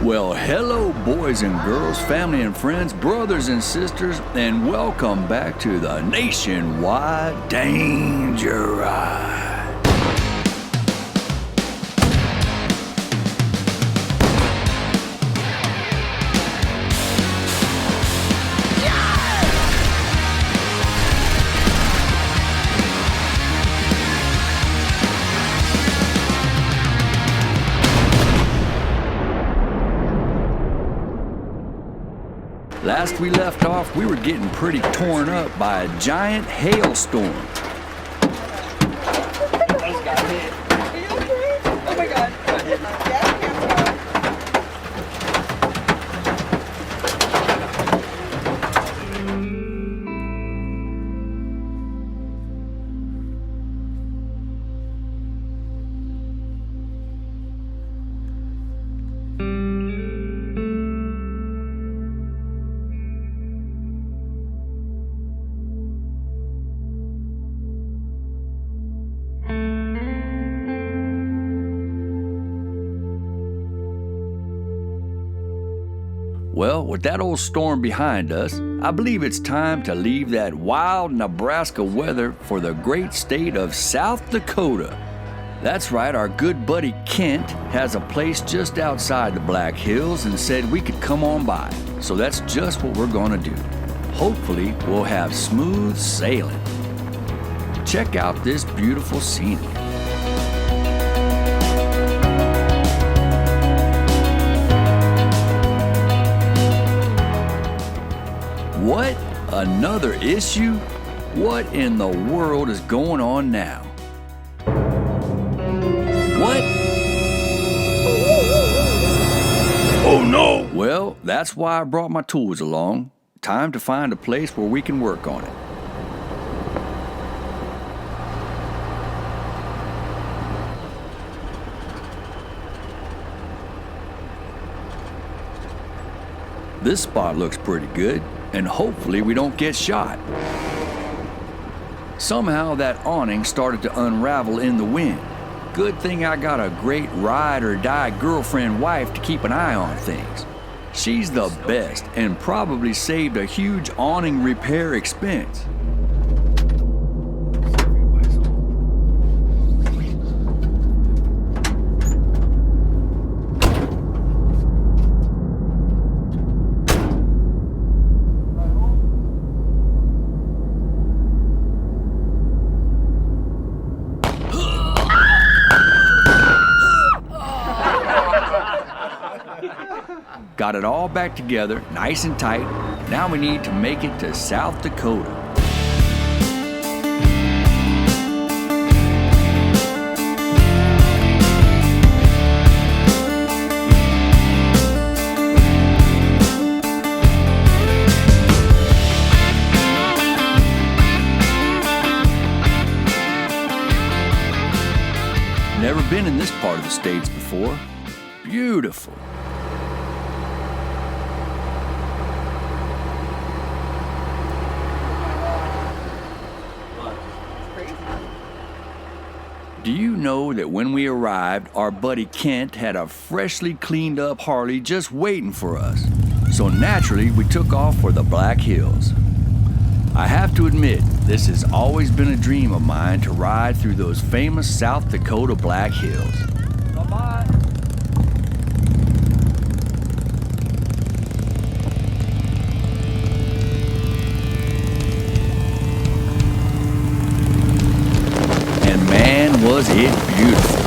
Well, hello, boys and girls, family and friends, brothers and sisters, and welcome back to the Nationwide Danger Ride. Last we left off, we were getting pretty torn up by a giant hailstorm. Almost got hit. Are you okay? Oh my God. Well, with that old storm behind us, I believe it's time to leave that wild Nebraska weather for the great state of South Dakota. That's right, our good buddy Kent has a place just outside the Black Hills and said we could come on by. So that's just what we're gonna do. Hopefully, we'll have smooth sailing. Check out this beautiful scenery. What? Another issue? What in the world is going on now? What? Oh no! Well, that's why I brought my tools along. Time to find a place where we can work on it. This spot looks pretty good, and hopefully we don't get shot. Somehow that awning started to unravel in the wind. Good thing I got a great ride or die girlfriend wife to keep an eye on things. She's the best and probably saved a huge awning repair expense. Got it all back together, nice and tight. Now we need to make it to South Dakota. Never been in this part of the States before. Beautiful. Do you know that when we arrived, our buddy Kent had a freshly cleaned up Harley just waiting for us? So naturally, we took off for the Black Hills. I have to admit, this has always been a dream of mine to ride through those famous South Dakota Black Hills. Bye-bye. Was it beautiful?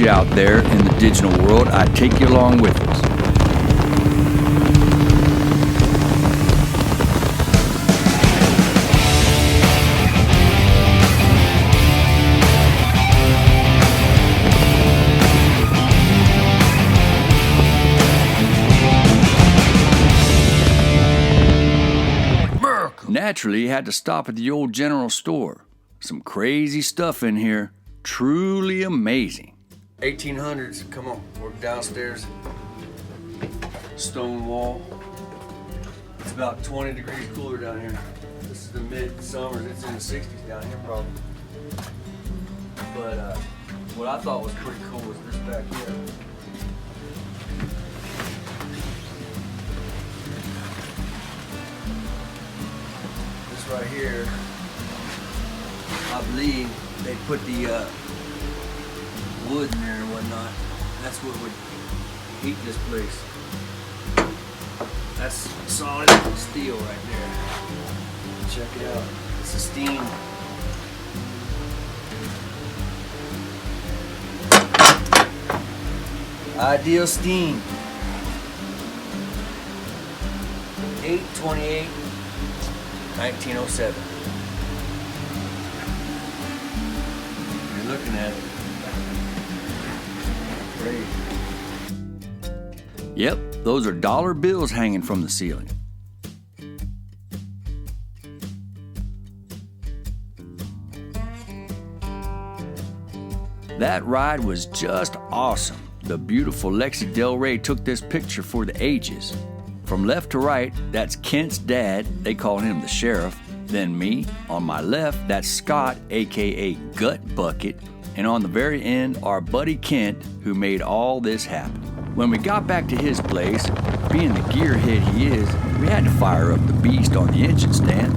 you out there in the digital world, I'd take you along with us. Naturally, had to stop at the old general store. Some crazy stuff in here. Truly amazing. 1800s, come on, we're downstairs. Stone wall. It's about 20 degrees cooler down here. This is the mid-summer, it's in the 60s down here probably. But what I thought was pretty cool was this back here. Right here, I believe they put the wood in there and whatnot. That's what would heat this place. That's solid steel right there. Check it out. It's a steam. Ideal steam. 828. 1907. You're looking at it. Great. Yep, those are dollar bills hanging from the ceiling. That ride was just awesome. The beautiful Lexi Del Rey took this picture for the ages. From left to right, that's Kent's dad, they call him the sheriff. Then me, on my left, that's Scott, aka Gut Bucket. And on the very end, our buddy Kent, who made all this happen. When we got back to his place, being the gearhead he is, we had to fire up the beast on the engine stand.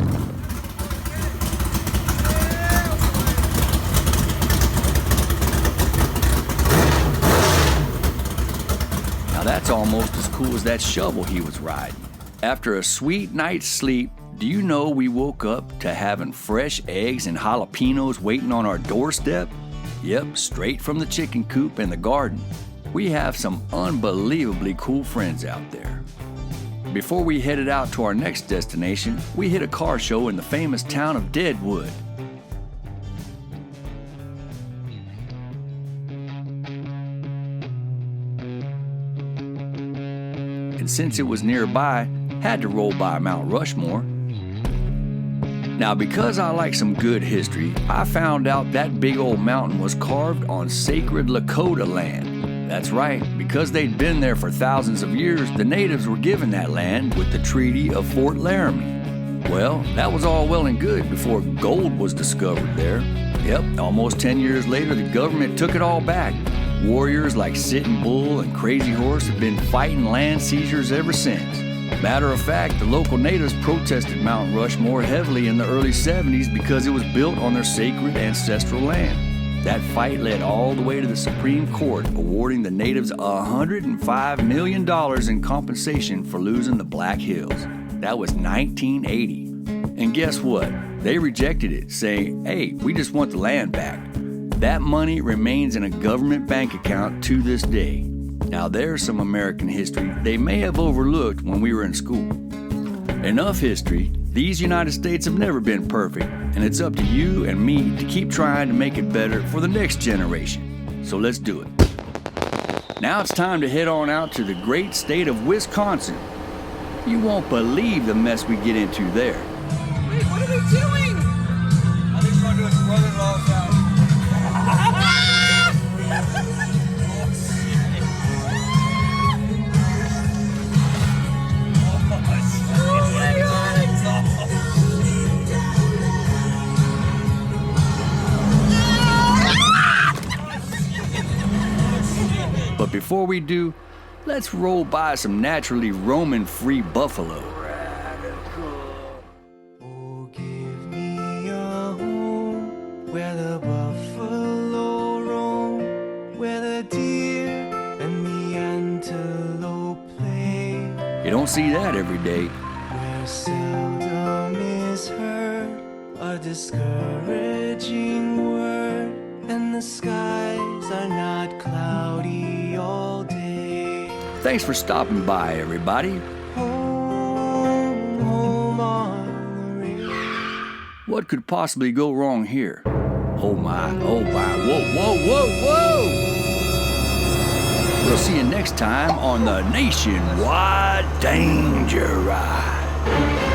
Now that's almost as cool as that shovel he was riding. After a sweet night's sleep, do you know we woke up to having fresh eggs and jalapenos waiting on our doorstep? Yep, straight from the chicken coop in the garden. We have some unbelievably cool friends out there. Before we headed out to our next destination, we hit a car show in the famous town of Deadwood. And since it was nearby, had to roll by Mount Rushmore. Now, because I like some good history, I found out that big old mountain was carved on sacred Dakota land. That's right, because they'd been there for thousands of years, the natives were given that land with the Treaty of Fort Laramie. Well, that was all well and good before gold was discovered there. Yep, almost 10 years later, the government took it all back. Warriors like Sitting Bull and Crazy Horse have been fighting land seizures ever since. Matter of fact, the local natives protested Mount Rushmore heavily in the early 70s because it was built on their sacred ancestral land. That fight led all the way to the Supreme Court, awarding the natives $105 million in compensation for losing the Black Hills. That was 1980. And guess what? They rejected it, saying, hey, we just want the land back. That money remains in a government bank account to this day. Now there's some American history they may have overlooked when we were in school. Enough history. These United States have never been perfect, and it's up to you and me to keep trying to make it better for the next generation. So let's do it. Now it's time to head on out to the great state of Wisconsin. You won't believe the mess we get into there. Wait, what are they doing? I think we're doing some brother-in-law style. But before we do, let's roll by some naturally roaming free buffalo. Oh, give me a home where the buffalo roam, where the deer and the antelope play. You don't see that every day. Where seldom is heard a discouraging word and the skies are not cloudy all day. Thanks for stopping by, everybody. Home, home on the range. What could possibly go wrong here? Oh my, whoa, whoa, whoa, whoa! We'll see you next time on the Nationwide Danger Ride.